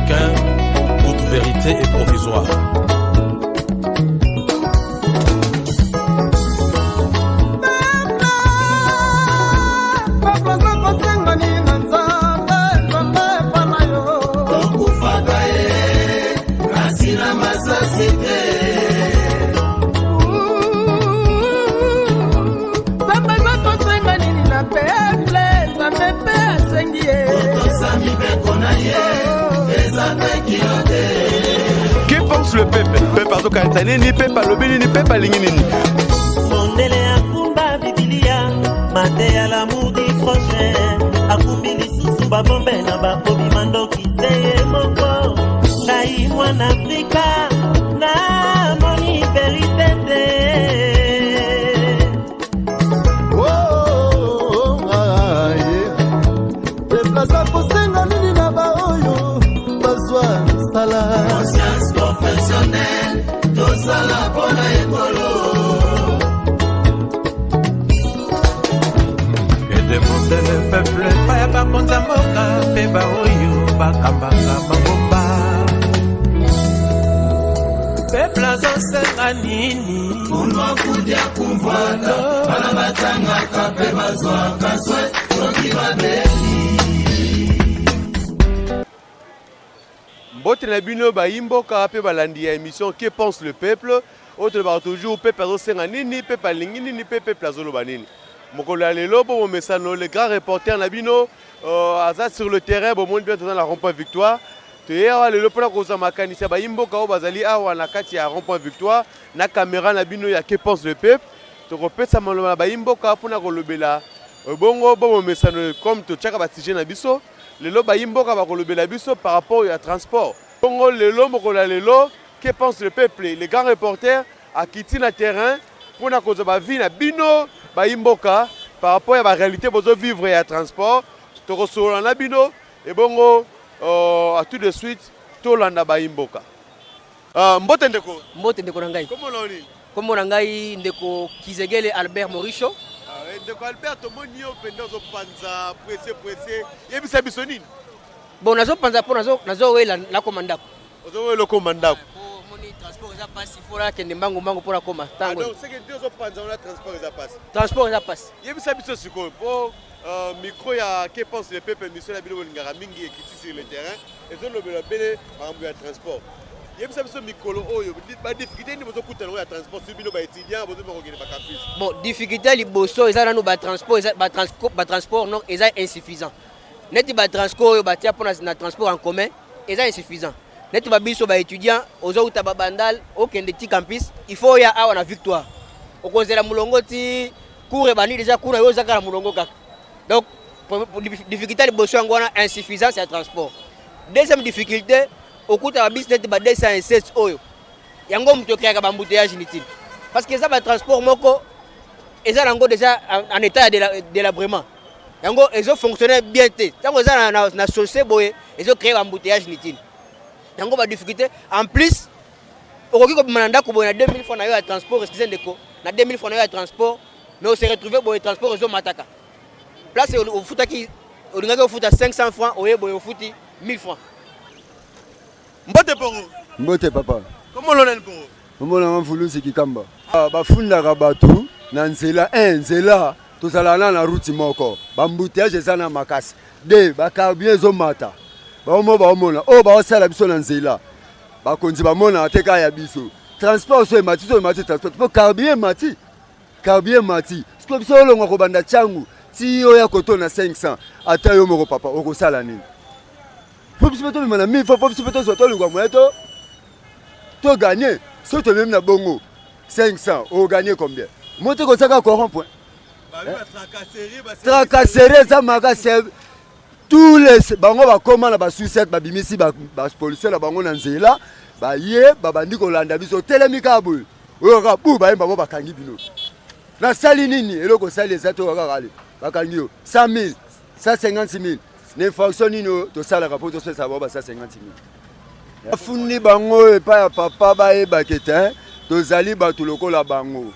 africain, toute vérité est provisoire. Que pense le peuple? Peuple azo kanzani ni peuple alobeli ni peuple alingi nini? Mondele akumba Biblia, mate ya l'amour du prochain. Akumbi lisusu babombe na bakobi mandoki seye moko. Nai mwana Afrika, na moni verite te. Conscience professionnelle, tout ça la bonne écolo. Que demande le peuple, pas par contre à moka, peba oyo, bakambanga mabomba. Peuple azosenga nini? Unwa kudia kumvwata, bana batanga kape bazwa kaswe, soki babeli. Bote na bino ba imboka pe balandi ya émission Que pense le peuple? Autre ba toujours peuple azosenga nini, peuple alingi nini, peuple azoloba nini. Mokolo ya lelo bo mesano le grand reporter na bino aza sur le terrain bo monde bien dans la rond-point Victoire. Te ya lelo pona koza makanisi ba imboka o bazali awa na kati ya rond-point Victoire na caméra na bino ya Que pense le peuple. To kopesa maloba ba imboka pona kolobela bongo bo mesano comme to tchaka ba sujet na biso. Lelo ba imboka ba kolobela biso par rapport au transport. Bongo lelo mokola lelo que pense le peuple? Les grands reporters a quitté le terrain pour na koza ba vie na bino ba imboka par rapport à la réalité bozo vivre et transport. To resola na bino et bongo à tout de suite to landa ba imboka. Mbote ndeko na ngai. Comment loni? Comme na ngai ndeko Kizegele Albert Moricho. Ndeko Albert moni yo penda zo panza pressé yebisa biso nini? Bon nazo panza po nazo wela na komandako. Ozo wela komandako. Po moni transport eza passe fora kende mbango pora koma tango. Donc c'est que deux zo panza on a transport eza passe. Transport eza passe. Yebisa biso siko po micro ya Que pense le peuple mission na bino ngara mingi ekiti sur le terrain et zo lobela bele mambo ya transport. Yebisa biso mikolo oyo ba difficulté ni bozo kutana ya transport sur bino ba étudiant bozo bakogene ba campus. Bon difficulté liboso eza nanu ba transport non eza insuffisant. Neti ba transport ba tia pona na transport en commun eza insuffisant. Neti ba biso ba étudiant ozo uta ba bandal okende ti campus il faut ya awa na Victoire. Okozela mulongo ti cours bani déjà cours yo zakala mulongo kaka. Donc difficulté liboso ngwana insuffisance ya transport. Deuxième difficulté okuta ba bis neti ba 216 oyo. Yango muto créer ba embouteillage inutile. Parce que ça ba transport moko eza nango déjà en état de délabrement. Yango ils ont fonctionné bien té. Tango eza na chaussée boye, ils ont créé un embouteillage inutile. Yango ba difficulté en plus okoki ko mananda ko boye na 2000 francs na yo ya transport excusez ndeko. Na 2000 francs na yo ya transport mais on s'est retrouvé boye transport ils ont mataka. Place au futaki olingaki au futa 500 francs oye boye au futi 1000 francs. Mbote pongo. Mbote papa. Comment l'on pongo? Mbona mfulu sikikamba. Bafundaka batu na nzela nzela tozala na route moko. Bambouteillage eza na makasi. De bakarbien ezomata. Baomona o baosala biso na nzela. Bakonzi bamona ateka ya biso. Transport so emati transport. Po carbien mati. Carbien mati. Siko biso longa ko banda changu. Ti yo ya koto na 500. Ata yo moko papa okosala nini? Faut que tu me mana 1000 fois, faut que tu me sois toi le gars to gagner, si tu même na bongo 500, on gagne combien? Monte comme ça quoi un point. Tracasserie ça magasin tous les bango ba comment na ba suicide ba bimisi ba policier na bango na nzela ba ye ba bandi ko landa biso telemika boy. Oyo ka bu ba yemba ba kangi bino. Na sali nini eloko sali za to ka kale. Ba kangi yo 100 000, 150 000. Ne fonctionne nous to sala rapport to ça va 150 000. Afundi bango e pa ya papa ba e baketa to zali ba to lokola bango.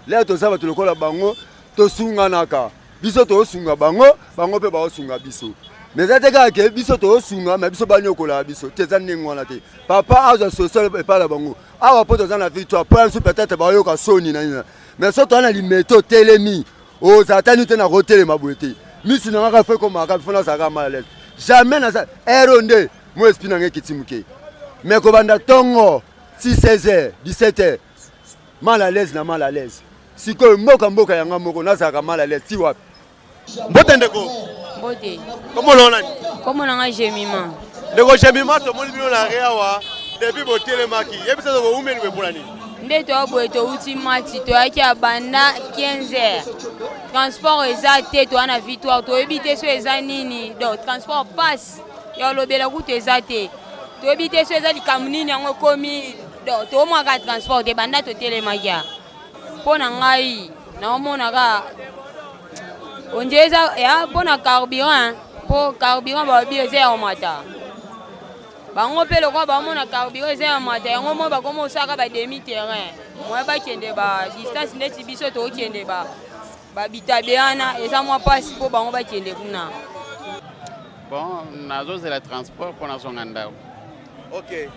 Là to za ba to lokola bango to sunga naka. Biso to sunga bango, bango pe ba sunga biso. mais ça te kaka biso to sunga mais biso banyokola biso teza ningwana te papa aza social et pas la bango awa poto za na victoire pour peut-être ba yoka soni na ina mais so to na limeto telemi o za tani te na hôtel mabwete misi na ngaka fait comme aka fona za ka malaise jamais na ça eronde mo espina ngeki timuke mais ko banda tongo 16h 17h mal à l'aise na mal à l'aise siko mboka yanga moko na za ka mal à l'aise ti wapi Mbote ndeko. Mbote. Comment l'on a? Comment on a Jemima? Ndeko Jemima to moni bino na reawa depuis botele maki. Yebisa ko umeli we polani. Nde to boye to ultimati to yaki abanda 15h. Transport exact to ana victoire to ebite so eza nini. Donc transport passe. Ya lobela ku to ezate. To ebite so eza likamnini yango komi donc to mo ka transport de banda to telemakia. Pona ngai na omona ka on dit ça ya pona carburant pour carburant ba bi eza o mata bango pe lokwa ba mona carburant eza o mata yango mo ba komo saka ba demi terrain mo ba kende ba distance ndeti biso to kende ba bitabeana eza mo passe pour bango ba kende kuna bon nazo c'est le transport pour na songanda. OK.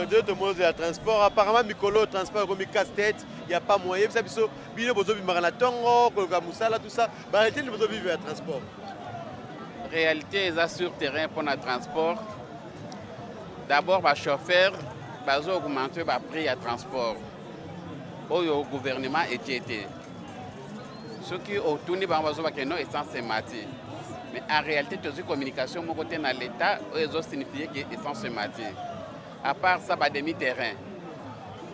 Deux de mots de transport apparemment Mikolo transport comme casse-tête, il y a pas moyen ça biso bino bozo bimara tongo ko musala tout ça ba réalité ni bozo vivre à transport. Réalité est sur terrain pour le transport. D'abord ba chauffeur bazo augmenter ba prix à transport. Au gouvernement était ceux qui au tourné ba bazo ba keno essence mati. Mais en réalité toutes les communications mon côté dans l'état ils ont signifié que essence mati. À part ça, ba demi-terrain.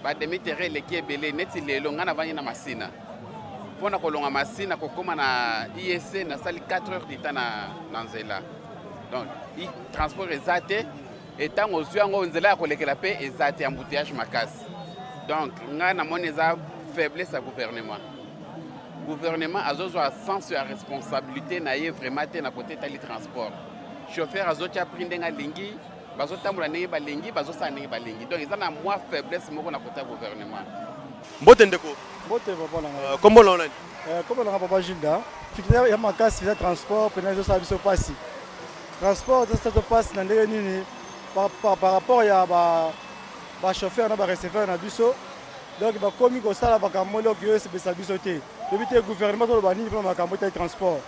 Ba demi-terrain, les qui est belé, net il est long, on a venu na masina. Pour na kolonga masina, comme na ISC, na sali 4 heures de temps na nzela. Donc, il transport exact. Et tant aux yeux, on nzela koleke la paix exact, embouteillage makas. Donc, on a mon faiblesse à gouvernement. Gouvernement a besoin de sens sur la responsabilité, na vraiment na côté tali transport. Chauffeur a besoin pris denga lingi. Bazo tambola ndenge balengi bazo sa ndenge balengi donc ils ont moins faiblesse moko na côté gouvernement. Mbote ndeko. Mbote papa na. Comment l'on a? Comment l'on a papa Gilda? Fikira ya makasi ya transport pena zo sa biso pasi. Transport ça se passe na ndenge nini par rapport ya ba chauffeur na ba receveur na biso. Donc ba komi ko sala ba kamolo ki yo se besa biso te. Depuis le gouvernement to ba nini pour makambo ta transport.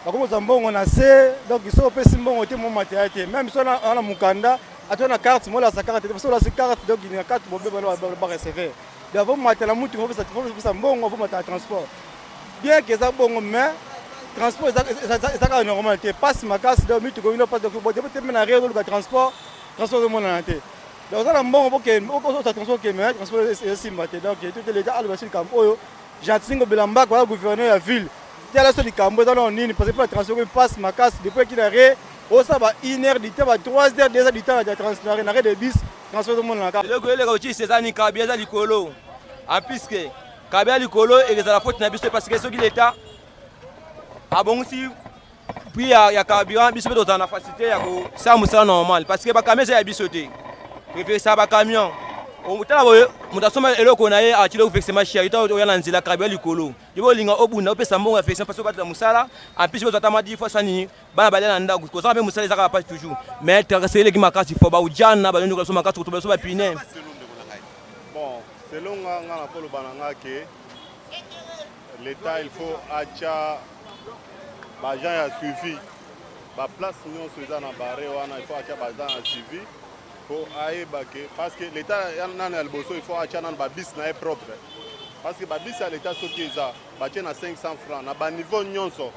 Comme ça bon on a c'est donc ils sont pesi bon côté mon matériel même si on a mukanda atona na carte moi la sa carte parce que la carte donc il y a carte bon ba recevoir d'abord matériel mutu faut ça bon on va matériel transport bien que ça bon mais transport ça normal te passe ma casse donc mutu comme pas donc bon depuis na réel le transport de mon anté donc ça bon pour que on transport que mais transport c'est matériel donc tout l'état alba sur camp oyo j'attends belamba quoi gouverneur la ville. Il y a des cambo dans l'île parce que le transport passe ma casse depuis qu'il arrive au ça va 1 heure du temps 3 heures déjà du temps de transport n'arrête de bus transport de monde là le go le routier c'est ça ni kabia za likolo en puisque kabia likolo et les la faute na biso parce que ce qui l'état a bon si puis il y a carburant biso dans la facilité ya ko ça musala normal parce que ba camion ya biso te préfère ça ba camion on mutala boye mutasoma eloko na ye atile ku vexema cher ito oyana nzila kabia likolo yibo linga obuna opesa mbongo affection parce que batla musala en plus bozata ma 10 fois sani bana balena ndako ko sabe musala ezaka pas toujours mais terrestre ki makasi fo ba ujana ba ndoko soma makasi ko so ba pine bon selon nga polo bananga que l'état il faut acha ba gens ya suivi ba place nous sur na barre wana il faut acha ba gens ya suivi pour parce que l'État il faut acheter un bis propre. Parce que le bis à l'État à 500 francs. À niveau nyonso,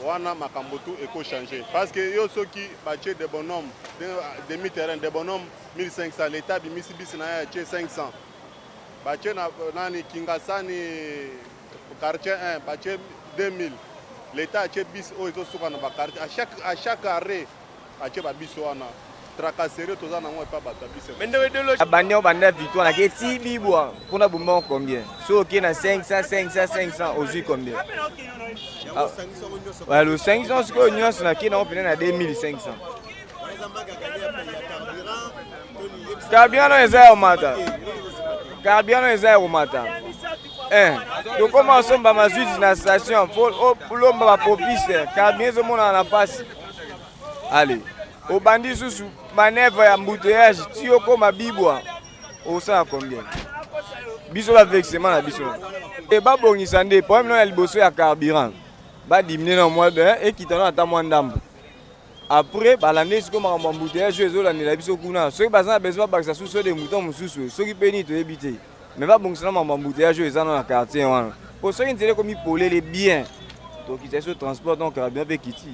wana makambotu eko changer. Parce que yo soki bache des bonhommes, demi-terrain, des bonhommes 1500, l'État bimisi bis na 500. Bache nani Kingasani quartier 1, bache 2000. L'État ache bis o izo suka na quartier. À chaque arrêt ache ba bis wana. Tracasserie tout ça n'envoie pas battre. Abandon banda victoire na keti bibwa pour na bomba combien? So ok na 500 aux combien? Ouais le 500 ce que nous na qui na on na 2500. Carburant eza au matin. Carburant eza au matin. Donc comment on va ma suite na station pour l'homme va popiste carburant ce monde na passe. allez au bandi sous manœuvre ya embouteillage ti okoma bibwa osala combien biso ba vexement na biso et ba bongisa nde problème na liboso ya carburant ba diminuer na mois de et kitana ata mois ndambo après balande siko makambo embouteillage ezolandela biso kuna soki baza na besoin bakisa suso de mouton mosusu soki peni toyebi te mais ba bongisa na makambo embouteillage eza na quartier wana po soki nzela komi polele bien tokisa so transport donc carburant pe kiti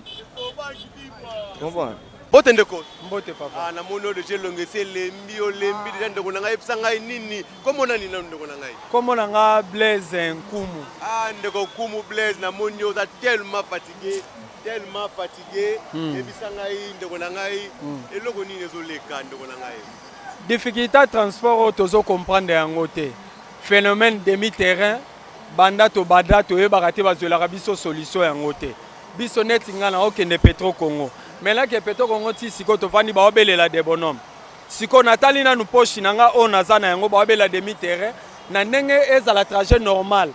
comprends. Bote ndeko. Mbote papa. Na mono de jelongese lembi déjà ndeko na ngai pesa ngai nini? Comment na nini ndeko na ngai? Comment na nga Blaise Nkumu. Ndeko Nkumu Blaise na moni oza tellement fatigué. Et bisa ngai ndeko na ngai eloko nini ezoleka ndeko na ngai? Difficulté transport tozo comprendre yango te. Phénomène demi-terrain banda to bada to yebaka te bazolaka biso solution yango te. Biso neti ngana okende Petro Congo. Mais là que Petro Congo ti siko to fani ba obelela de bonhomme. Siko natali na nu poche nanga o nazana yango ba obela demi-terrain na ndenge ezala trajet normal.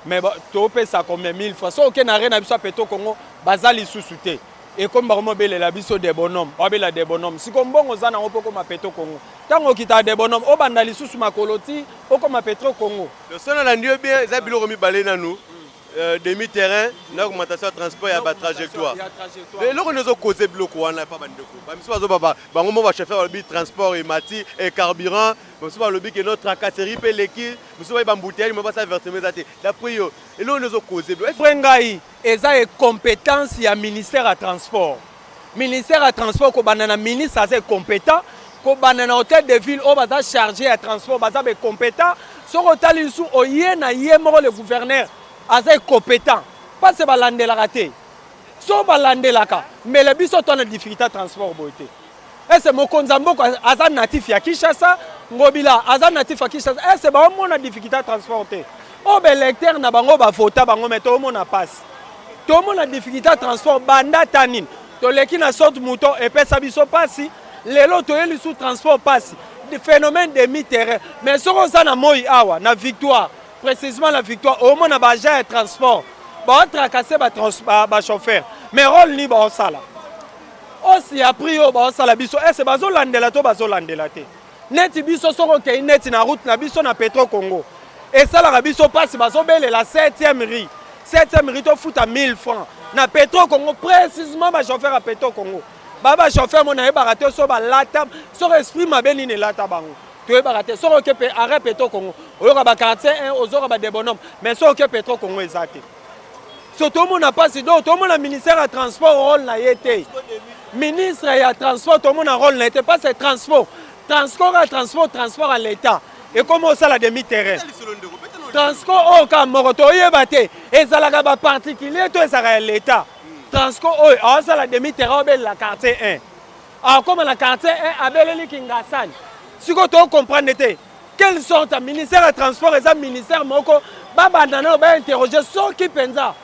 Mais to pesa comme 1000 fois. So okena rena biso Petro Congo bazali susute. Et comme ba obelela biso de bonhomme, obela de bonhomme. Siko mbongo zana opoko ma Petro Congo. Tango kita de bonhomme o banda lisusu makoloti okoma Petro Congo. Le son na ndio bien za biloko mi balena nu. Demi-terrain, na augmentation de transport et la trajectoire. Mais là, on a causé bloc ou on n'a pas de moment chauffeur le transport et mati et carburant, monsieur le bic et notre tracasserie peut l'équipe, monsieur va embouteiller, mais pas ça verser d'après eux. Et là, on a causé bloc. Frengai, eza est compétence ya ministère à transport. Ministère à transport ko banana ministre assez compétent, ko banana hôtel de ville au baza chargé à transport, baza be compétent. So hôtel sous oye na yemo le gouverneur. Aza compétent pas se balande la raté so balande la ka mais le biso ton difficulté transport boité et c'est mon konzamboko aza natif ya Kinshasa ngobila aza natif ya Kinshasa et c'est ba mon difficulté transporter o be lecteur na bango ba vota bango mais to mon passe to mon difficulté transport banda tanine to leki na sorte mouton et pesa biso passi lelo to yeli sous transport passi des phénomènes de mi-terrain mais so ça na moi awa na victoire précisément la victoire au moins na baja et transport ba tracasser ba chauffeur mais rôle ni ba sala aussi a pris au ba sala biso et c'est bazo landela to bazo landela te neti biso soko ke neti na route na biso na Petro Congo et ça la biso passe bazo bele la 7e rue to futa 1000 francs na Petro Congo précisément ba chauffeur à Petro Congo ba chauffeur mon na baraté so ba lata so esprit mabeni ne lata bango tu es baraté so que arrêt Petro Congo oyoka ba quartier 1 ozora ba de bonhomme mais so que Petro Congo ezate so tout monde n'a pas si do tout monde ministère à transport rôle na yete ministre ya transport tout monde rôle na yete pas c'est transport à l'état et comment ça la demi-terrain transport au ka moroto yebate ezalaka ba particulier to ezalaka l'état transport au ça la demi-terrain au la quartier 1 alors comme la quartier 1 abeleli kingasani si vous comprenez, quelle sorte de ministère de transport et un ministère moko babandana ba interroger ceux qui pensa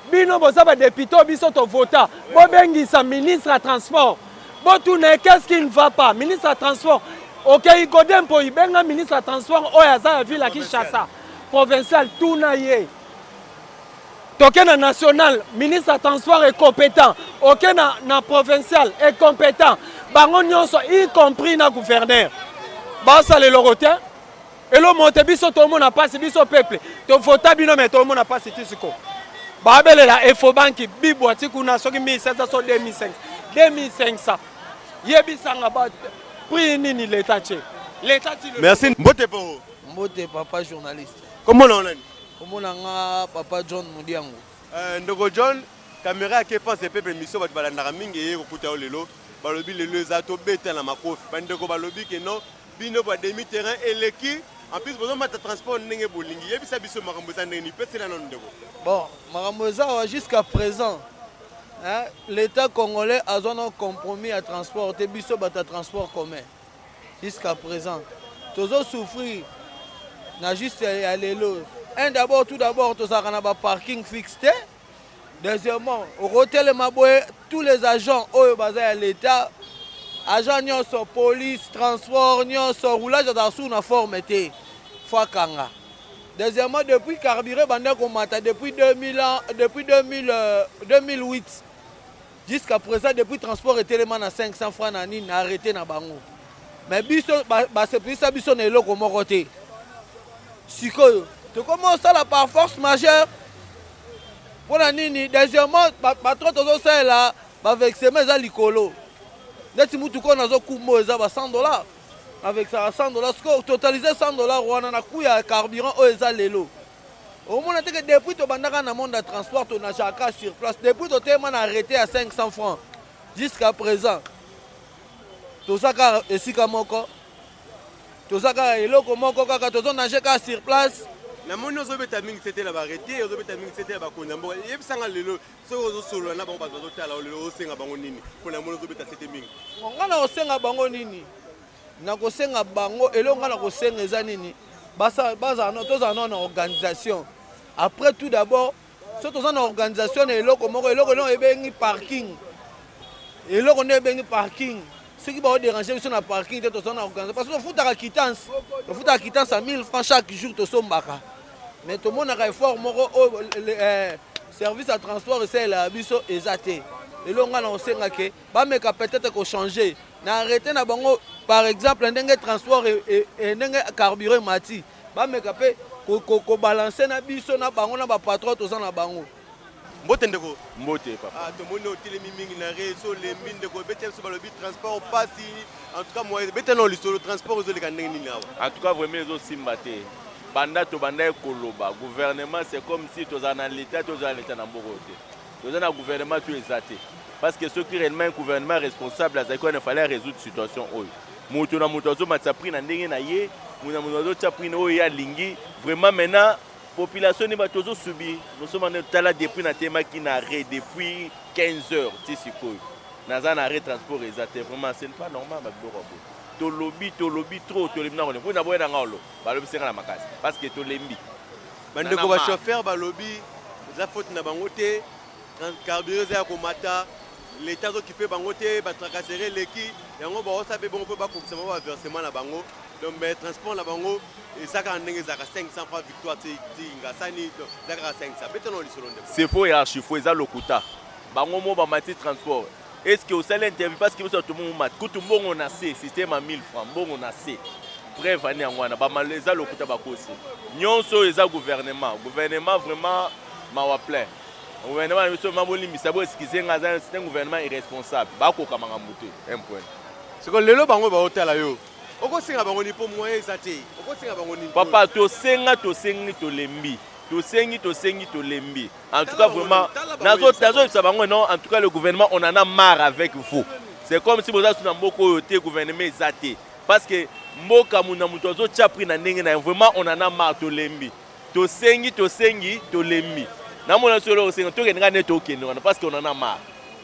bino boza ba député biso to vota bo bengi sa ministre de transport bo tourne qu'est-ce qui ne va pas ministre de transport OK ikodem po ibenga ministre de transport o ya za ville à Kinshasa provincial tourna ye tokena national ministre de transport est compétent OK na provincial est compétent bango nyonso y compris na gouverneur basa le lorotin et le monte biso to mona passe biso peuple to vota bino mais to mona passe tisiko ba bele la efo banki bibwati kuna soki 1700 so 2500 yebisanga ba prix nini l'état tché l'état ti merci mbote po mbote papa journaliste comment on a comment nga papa John Mudiango ndoko John caméra qui pense peuple mission ba balanda mingi ye kokuta lelo balobi lelo za to beta na makofi bandeko balobi ke non bino ba demi-terrain et l'équipe en plus besoin de transport ndenge bolingi yebisa biso makambo za ndenge ni pesa na ndeko bon makambo za jusqu'à présent hein, l'état congolais a un compromis à transporter biso bata transport commun jusqu'à présent tozo souffrir na juste à lelo tout d'abord tozaka na ba parking fixé deuxièmement au hôtel maboye tous les agents oyo baza à l'état agent nyonso police transport nyonso roulage dans sous na forme té fois kanga deuxièmement depuis carburant bande komata depuis 2008 jusqu'à présent depuis transport etelema na 500 francs na nini na arrêté na bango mais biso basepelisa biso na eloko moko te sikoyo tokoma osala par force majeure mpona nini deuxièmement patron tozosalela bavexeme eza likolo neti mutu ko nazokumba eza ba $100 avec ça $100 sikoyo totalize $100 wana na coût ya carburant oyo eza lelo omona te que depuis tobandaka na monde ya transport tonachaka sur place depuis totema na arrêté à 500 francs jusqu'à présent tozaka esika moko tozaka eloko moko kaka tozonage kaka sur place na moni ozobeta mingi c'était na barrêté ozobeta mingi c'était na bakonzi mboka yebisanga lelo soki ozosolola na bango bato bazotala lelo osenga bango nini mpona moni ozobeta c'était mingi nga na kosenga bango nini nakosenga bango eloko nga na kosenga eza nini tozala na organisation après tout d'abord so toza na organisation na eloko moko eloko no ebengi parking eloko no ebengi parking soki baodérange biso na parking te toza na organisation parce que tofutaka quittance à 1000 francs chaque jour tosombaka mais tomonaka effort moko oyo service ya transport esalela biso eza te eloko nga na kosenga ke bameka peut-être kochanger na arrêté na bango par exemple ndenge transport ndenge carburant mati bameka mpe kobalance na biso na bango na bapatron toza na bango mbote ndeko mbote papa tomoni otelemi mingi na réseau lembi ndeko bete biso balobi transport pasi en tout cas moi bete na lisolo transport ozoleka ndenge nini awa en tout cas vraiment ezosimba te banda ekoloba gouvernement c'est comme si toza na l'état na mboko te toza na gouvernement to eza te parce que ceux qui réellement un gouvernement responsable azali il fallait résoudre situation oyo moto na moto azomatisa prix na ndenge na ye moto azotia prix na oyo ya lingi vraiment maintenant population ni bato ozosubir nosomana tala depuis na temaki na arrêt depuis 15 heures ti sikoyo naza na arrêt transport eza te vraiment c'est pas normal babiloko bo tolobi trop tolembi na kone mpona boyena nga olo balobi senga na makasi parce que tolembi bandeko bachauffeur balobi eza faute na bango te carburant eza ya komata l'état azoccupe bango te batracasserie eleki yango baosa mpe bongo mpe bakokisa bango baversement na bango donc mais transport na bango ezaka ndenge ezaka 500 francs victoire ti ngasani ezaka 500 bete na lisolo ndeko c'est faux hiérarchie faux eza lokuta bango mo bamati transport est-ce que osali interview parce que biso tomo mat kutu mbongo na se système à 1000 francs mbongo na se preuve ani yango wana bamalo eza lokuta bakosi nyonso eza gouvernement vraiment mawa plein gouvernement biso mabolimbisa bo eskize nga za c'est un gouvernement irresponsable bakokamanga moto un point siko lelo bango baotala yo okosenga bango ni po moyen eza te okosenga bango ni papa tosengi tolembi en tout cas vraiment nazo bango non en tout cas le gouvernement on en a marre avec vous c'est comme si boza suna mboko oyo te gouvernement eza te parce que mboka muna muto azo tia prix na ndenge na vraiment on en a marre tolembi tolembi na mona solo osenga tokenga ne tokende wana parce que on en a marre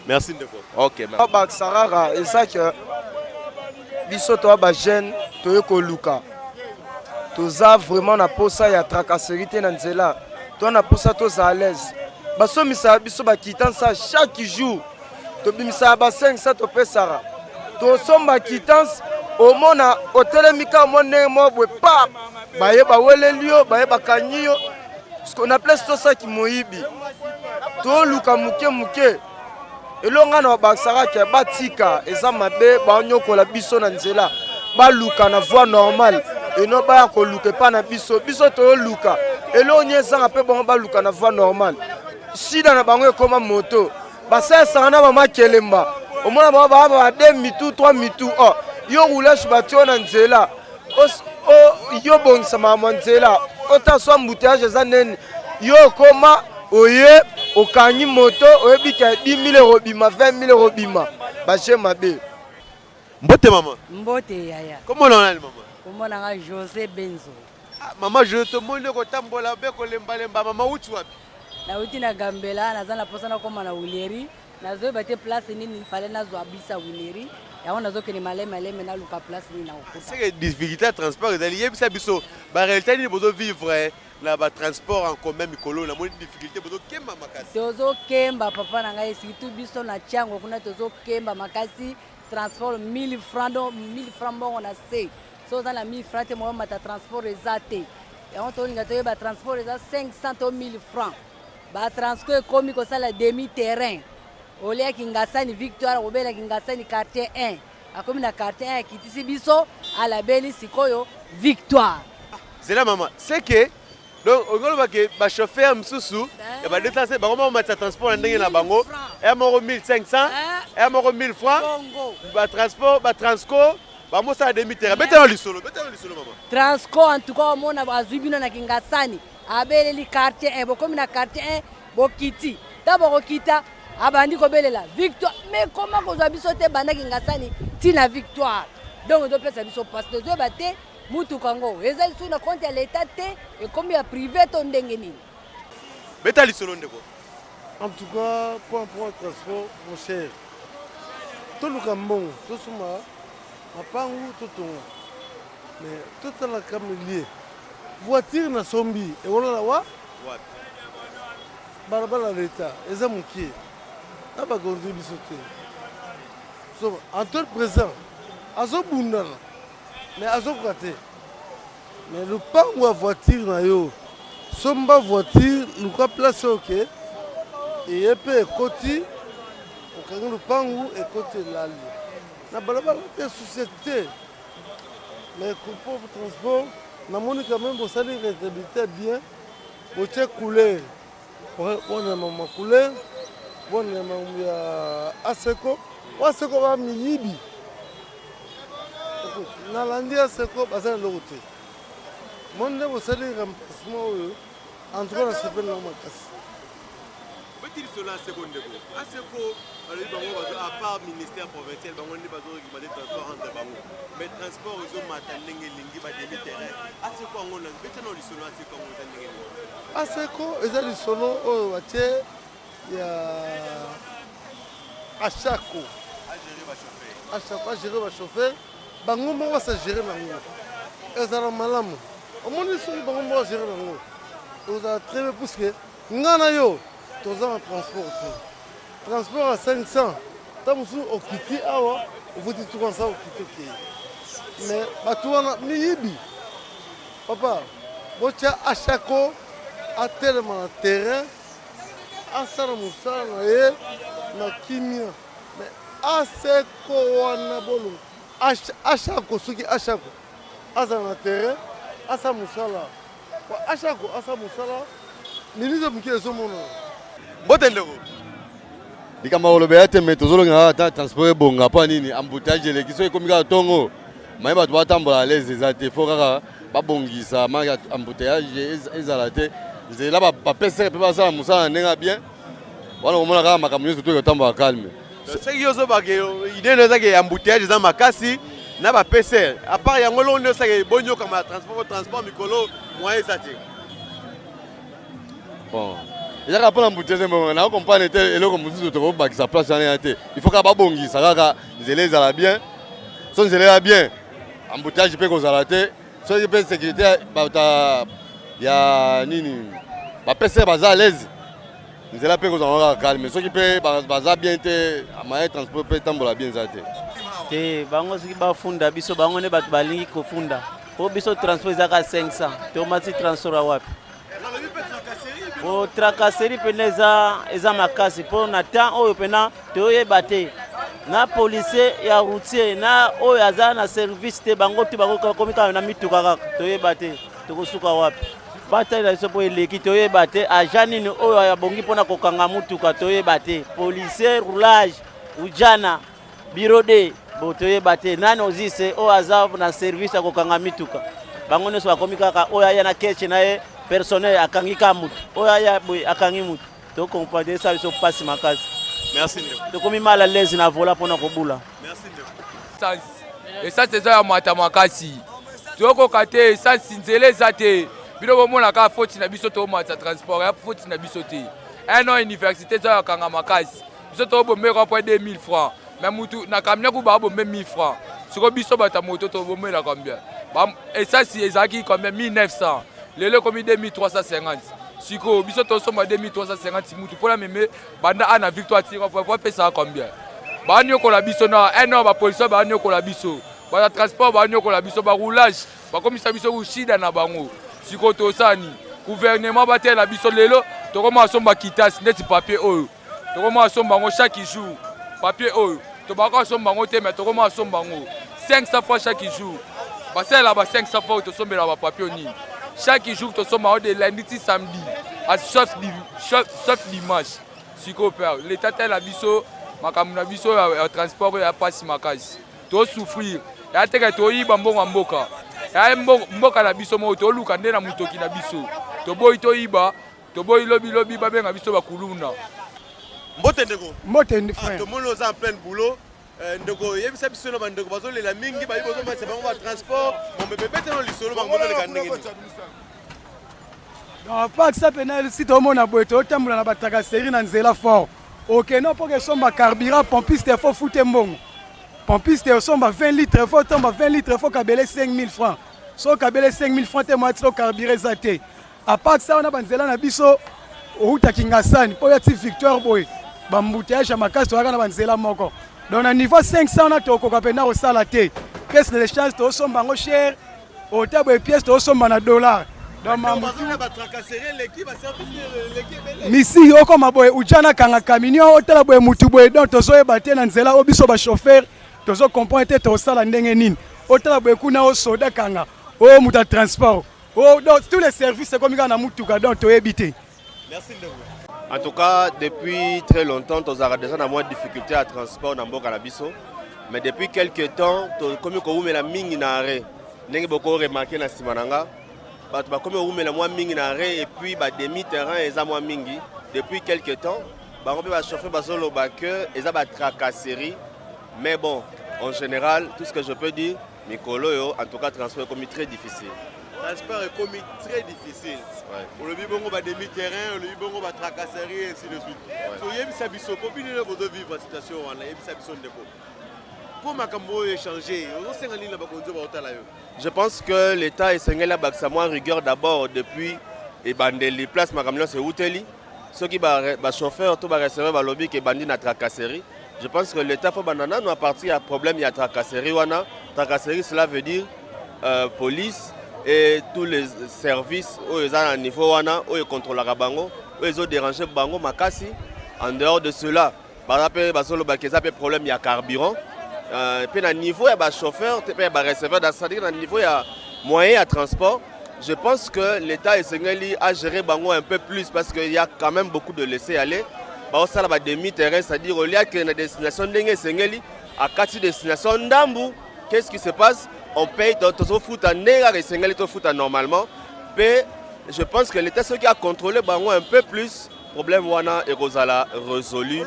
merci ndeko OK merci Sarara eza que biso to ba jeune to ekoluka toza vraiment na posa ya tracasserie te na nzela to na posa toza à l'aise basomisa biso quittance chaque jour to bimisa ba 500 to pesara to somba quittance omona otelemika monne mobwe pa baye ba welelio baye bakanyo ce qu'on appelle ça qui moyibi to luka muke elonga na basara ke batika eza mabe banyokola biso na nzela baluka na voie normale et non ba ko luka pa na biso to luka elonye ezanga pe bango baluka na voie normale sida na bango ekoma moto basasa na mama kelemba omona ba 2 mitu 3 mitu yo roulage batio na nzela yo bongisa mama nzela otaswa mbouteillage eza nene yo koma oye okanyi moto oyebika 10 000 robima 20 000 robima bashe mabe mbote mama mbote yaya comment on a mama comment on a José Benzo mama je te monde ko tambola be ko lemba mama uti wapi na uti na Gambela naza na posa na koma na Wileri nazo bate place nini fallait nazo abisa Wileri yango nazo kene malema na luka place ni na okuta c'est que difficulté transport ezali yebisa biso ba réalité ni bozo vivre na ba transport en commun mikolo na moni difficulté bozo kemba makasi tozo kemba papa na ngai surtout biso na chango kuna tozo kemba makasi transport 1000 francs donc 1000 francs bon on a c'est so dans la 1000 francs te mo mata transport ezate yango to linga to ba transport eza 500 to 1000 francs ba transport komi ko sala demi terrain Olea Kingasani Victoire, Obela Kingasani quartier 1. Akomi na quartier 1 kitisi biso à la belle sikoyo Victoire. C'est là maman. C'est que donc on va que ba chauffeur msusu et ba déplacer ba comment mettre transport ndenge na bango et moro 1500 et moro 1000 francs ba transport ba transco ba mo ça demi terrain betelo lisolo maman. Transco en tout cas mona bazubino na Kingasani abele li quartier 1 bokomi na quartier 1 bokiti d'abord okita abandi ko belela Victoire mais comment ko zabiso te banda Kingasani tina Victoire donc on doit pesa biso parce que zo baté mutu kango eza sur na compte ya l'état te et comme ya privé to ndenge nini betali solo ndeko. En tout cas pour un transport mon cher tout le cambon tout suma mapangu tout tonga mais tout la camelier voiture na sombi et wala wa barabara l'état eza mukie na ba gondi bisote so en tout présent azo bundana mais azo côté mais le pas ou voiture na yo somba voiture nous ka place OK et epé côté au kango le pangu et côté là na balabala te société mais pour transport na moni quand même pour salir réhabiliter bien pour check couleur on a ma couleur on a ma aseko va miyibi na landi aseko bazana lokote monde pour salir remplacement en tout cas ça s'appelle la makasi betili solo aseko ndeko aseko alors bango à part ministère provincial bango ndi bazo réguler transport entre bango mais transport ils ont mata ndenge lingi ba demi terrain aseko ngona betano lisolo aseko ngona ndenge aseko eza lisolo oyo batie ya achako agérer ba chauffeur bango moko sa gérer nango ezala malamu omoni soki bango moko gérer nango ozala très bien parce que ngana yo toza en transport à 500 tamusu okiti awa ovuti tout comme ça okiti okei mais bato wana miyibi papa botia achako atelema na terrain asala mosala na ye na kimia mais aseko wana bolongo achako soki achako azala na terrain asala mosala achako asala mosala ministre moke ezomona mbote ndeko likambo olobela te me tozolonga ata transport ebonga mpo nini embouteillage eleki soki ekomi kaka ntongo maye bato batambola à l'aise eza te fo kaka babongisa maka embouteillage ezala te nzela bapesere mpe basala mosala na ndenge ya bien wana komona kaka makambo nyonso toki kotambola calme soki ozobaka idée no ezaki embouteillage eza makasi na bapesere apart yango longo nde osaki bonyokama ya transport mikolo moyen eza te bon ezaka mpona embouteillage mbongo na comprendre te eloko mosusu tokobakisa place wana ya te il faut kaka babongisa kaka nzela ezala bien so nzela eza bien embouteillage mpe kozala te soki mpe sécurité bata ya nini bapesere baza à l'aise nzela mpe kozala kaka calme soki mpe baza bien te moyen transport mpe etambola bien eza te te bango soki bafunda biso bango nde bato balingi kofunda po biso transport ezaka 500 tomati transport wapi po tracasserie pene eza makasi mpo na temps oyo pena toyeba te na policier ya routier na oyo aza na service te bango te bakomi kaka na mituka kaka toyeba te tokosuka wapi batalela biso mpo eleki toyeba te agent nini oyo abongi mpona kokanga mutuka toyeba te policier roulage ujana bureau de bo toyeba te nani ozise oyo aza na service ya kokanga mituka bango nyonso bakomi kaka oyo aya na keche na ye personnel akangi ka mutu oyo aya boye akangi mutu tokomprendre esa biso mpasi makasi merci ndeko tokomi mal à l'aise na vola mpona kobula merci ndeko esansi eza ya mata makasi tokoka te esansi nzela eza te bino bomona kaka foti na biso tomata transport ya foti na biso te un an université eza yakanga makasi biso tobomeka po 2000 francs mais mutu na kamia kuba abombe 1000 francs siko biso bata moto tobomela combien esansi ezalaki combien 1900 lelo komi 2350 siko biso tosomba 2350 mutu mpona meme banda ana victoire tiro po apesaka combien baanyokola biso na un an bapolisier baanyokola biso bata transport baanyokola biso baroulage bakomisa biso kushida na bango siko tosani gouvernement batela biso lelo tokoma somba kitasi ndeti papier oyo tokoma somba ngo chaque jour papier oyo tobaka somba ngo te mais tokoma somba ngo 500 fois chaque jour basala là-bas 500 fois tosombela ba papier nini chaque jour tosomba de lundi ti samedi sauf dimanche siko père l'état tel la biso makamuna biso ya transport ya passe makasi to souffrir ya teke to yiba mbongo mboka ya mboka na biso mo to luka nde na mutoki na biso to boy to yiba to boy lobi babenga biso bakuluna mbote ndeko mbote ndi frère to mono za en plein boulot ndeko yebisa biso no bandeko bazolela mingi bayi bozo matsa bango ba transport bombe bebete no lisolo bango no leka ndenge non pas que ça penal si to mona boye to tambola na bataka série na nzela fort OK non pour que somba carburant pompiste faut foutre mbongo pompiste somba 20 litres faut tomba 20 litres faut kabele 5000 francs so kabele 5000 francs te moitié carburant zaté à part ça on a banzela na biso outa kingasani po ya ti victoire boye bambouteillage ya makasi to na banzela moko donc na niveau 500 on a to ko kapena au salaté pièce de l'échange to somba ngo cher au table pièce to somba na dollar donc misi oko maboye ujana kanga camion otala boye mutu boye donc tozoyeba te na nzela obiso ba chauffeur tozo comprendre te to sala ndenge nini otala boye kuna o soda kanga o muta transport oh donc tous les services comme na mutuka donc toyebi te. Merci de vous. En tout cas, depuis très longtemps, nous avons déjà moins de difficultés à transport dans Boka Nabiso. Mais depuis quelques temps, comme on a mis en arrêt, nous avons beaucoup remarqué dans Simananga. Comme on a mis en arrêt et puis demi-terrain, ils ont mingi. Depuis quelques temps, on peut chauffer ils ont des tracasseries. Mais bon, en général, tout ce que je peux dire, Mikolo, en tout cas, transport est comme très difficile. Transport est comme très difficile. On le vit bon au demi-terrain, on le vit bon au tracasserie et ainsi de suite. So yebisa biso copine ne vous vivre la situation wana yebisa biso ndeko. Pour makambo échanger, on senga nini ba konzo ba otala yo. Je pense que l'état est sengé la baksa moi rigueur d'abord depuis et bandeli place makamlo c'est outeli. Ceux qui ba chauffeur tout ba recevoir ba lobby que bandi na tracasserie. Je pense que l'état faut banana nous à partir à problème il y a tracasserie wana. Tracasserie cela veut dire police et tous les services où ils ont un niveau wana où ils contrôlent la bango où ils ont dérangé bango makasi. En dehors de cela par rapport basolo bakeza pe problème il y a carburant puis à niveau il y a chauffeur puis il y a receveur c'est-à-dire à niveau il y a moyen à transport. Je pense que l'état est sengeli à gérer bango un peu plus parce qu'il y a quand même beaucoup de laisser aller. Ba ça la demi-terrain c'est-à-dire au lieu que la destination ndenge sengeli à quatre destination ndambu. Qu'est-ce qui se passe? On paye ton foot en négatif et sengeli to foot normalement. Mais je pense que l'État qui a contrôlé bango un peu plus problème wana et Rosala résolu.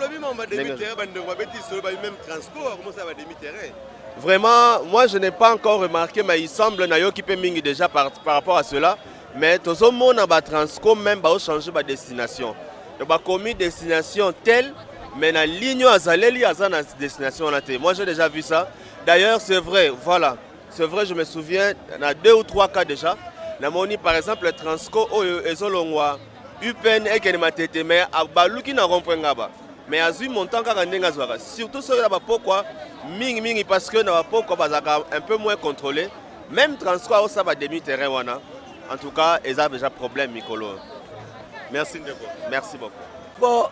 Vraiment, moi je n'ai pas encore remarqué, mais il semble nayo qui peut mingi déjà par rapport à cela. Mais tout le monde a transco même ba changer ba destination. Donc ba commis destination telle, mais la ligne azaleli azana destination là. Moi j'ai déjà vu ça. D'ailleurs c'est vrai, voilà. C'est vrai, je me souviens, il y a 2 ou 3 cas déjà. Par exemple, le Transco, Ezolongwa, Upen et Kenematete, mais à Baluki n'a pas mais à Zui montant surtout sur la pourquoi Ming parce que n'a pas un peu moins contrôlé. Même Transco, ça va demi-terrain. En tout cas, ils ont déjà problème, Mikolo. Merci beaucoup. Merci beaucoup. Bon,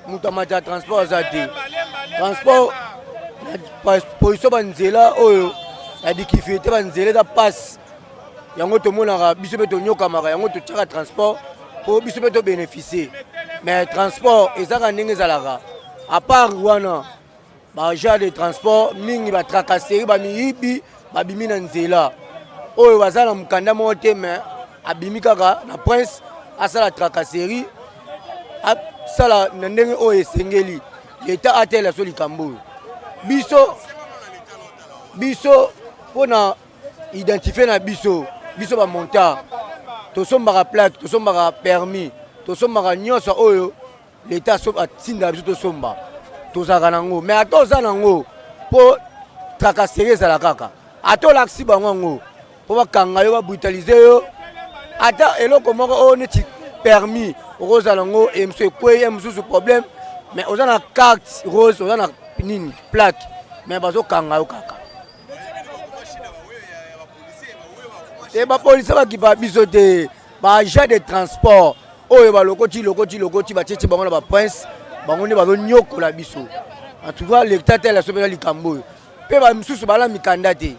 Moutamata transport, transport, position banzela, la difficulté banzela da passe. Yango to monaka biso beto nyoka maka yango to tchaka transport pour biso beto bénéficier. Mais transport ezaka ndenge zalaka. À part wana ba genre de transport mingi ba tracasserie ba miyibi ba bimi na nzela. Oyo bazala mukanda mo te mais abimi kaka na prince asala tracasserie asala ndenge oyo esengeli. L'état a tel so likambo. Biso pona identifier na biso ba monta to sombaka plaque to sombaka permis to sombaka nyonso oyo l'état so atinda biso to somba to zaka nango mais ato za nango po tracasserie za la kaka ato laksi bango ngo po bakanga yo ba brutaliser yo ata eloko moko o neti permis roza nango et monsieur kweye mususu problème mais ozana carte rose ozana nini plaque mais bazo kanga yo kaka. Et les policiers qui va bisoter, les agents de transport, les lokoti, ba tchétché bango na ba prince, bango nde bazonyokola biso. En tout cas, l'État tel asopela likambo. Pe ba misusu bala mikanda te.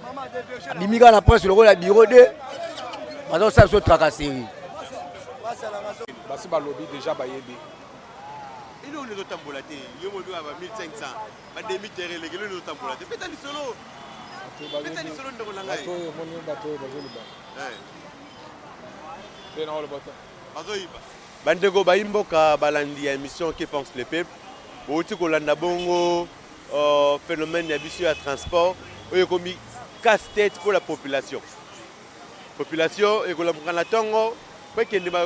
Bimika na presse lokola bureau de bazo sa so tracasserie. Basi balobi déjà bayebi. Il est au tambolate, il est à 1500. Ba demi terre les gelo au tambolate. Peta ni solo. Peta ni solo ndoko langai. Bato moni bato bazoliba. Bena ole bato. Bazoyiba. Bandeko baimboka balandi émission qui pense le peuple. Bouti kolanda bongo phénomène d'habitude à transport oyo komi casse-tête pour la population. Population et kolambana tongo pe kende ba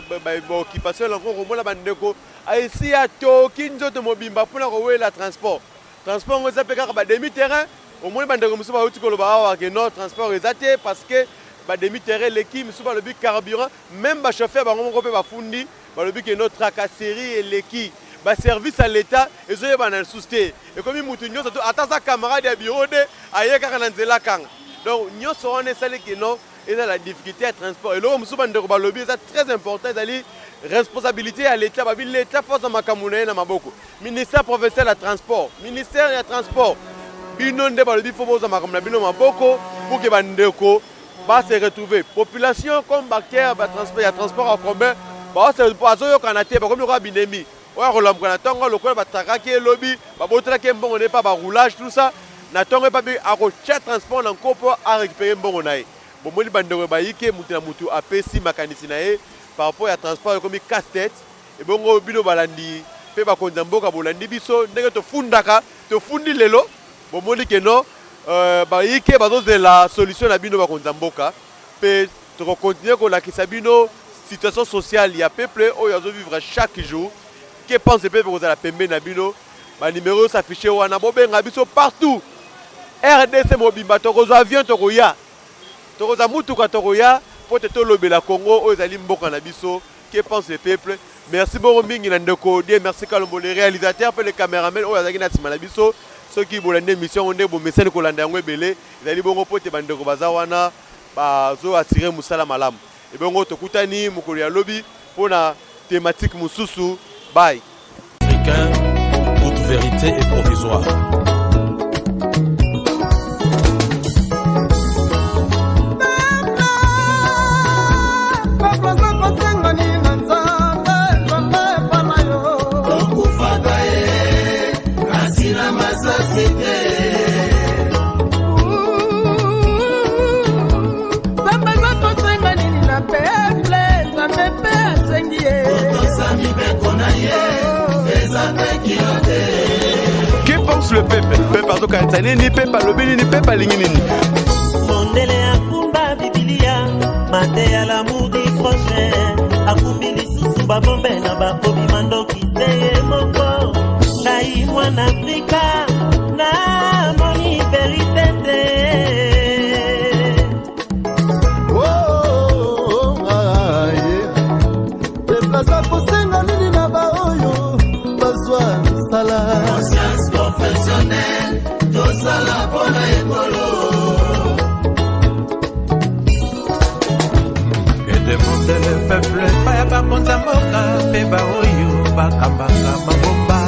occupation la ko mona bandeko aisi ato kinzo mobimba pour la transport. Transport ngo zapeka ba demi terrain au moins bandeko musu ba uti koloba awa ke no transport ezate parce que ba demi terrain l'équipe musu ba le but carburant même ba chauffeur ba ngo pe ba fundi ba le but que notre tracasserie et l'équipe ba service à l'état ezoye bana susté et comme mutu nyonso to atasa camarade ya bureau de ayeka kana nzela kanga donc nyonso on est salé que non et la difficulté à transport et là musu bande ko ba lobby c'est très important c'est responsabilité à l'état ba l'état force makamuna na maboko ministère professionnel à transport ministère ya transport bino nde ba lobby faut boza makamuna bino maboko pour que bandeko ba se retrouver population comme bactère ba transport ya transport en commun ba se azoyo kana te ba comme ko binemi. Ouais, roulage na tongo lokola batakaki lobby babotela ke mbongo ne pas ba roulage tout ça na tongo pas à recherche transport na kopo à récupérer mbongo nae bomoli bandeko ba yike mutu na mutu apesi makanisi nae par rapport à transport comme casse-tête et bongo bino balandi pe ba konza mboka bolandi biso ndenge to fundaka to fundi lelo bomoli ke no ba yike bazo de la solution na bino ba konza mboka pe to continuer ko la kisabino situation sociale ya peuple o yazo vivre chaque jour. Que pense le peuple la pembe na bino ba numéro s'afficher wana bobenga biso partout RDC mobimba tokozo avion tokoya tokoza mutuka tokoya pour te lobela Congo o ezali mboka na biso. Que pense le peuple? Merci beaucoup mingi na ndeko die merci Kalombo le réalisateur pe le caméraman o yazaki na sima na biso ceux qui bolande émission onde bo message ko landa ngo ebele ezali bongo pote bandeko baza wana bazo attirer musala malamu et bongo tokutani mukolo ya lobby pona thématique mususu. Bye. Africain, toute vérité est provisoire. Que pense le peuple? Peuple à Tokanzani, ni peuple à Lobini, ni peuple à Lingini. Mondele akumba Biblia, mate à l'amour du prochain. Akumbi susu babombe na bakobi mandoki seye moko. Ngai mwana Afrika, na moni verité te. Conscience professionnelle, tout ça la bonne écolo. Que demande le peuple, pas par contre à moka, peba oyo, bakambaka mabomba.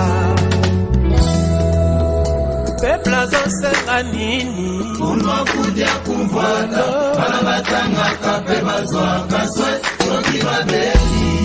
Peuple azosera nini? Unwa kudia kumvwata, bana batanga kape bazwa kaswe, soki babeli.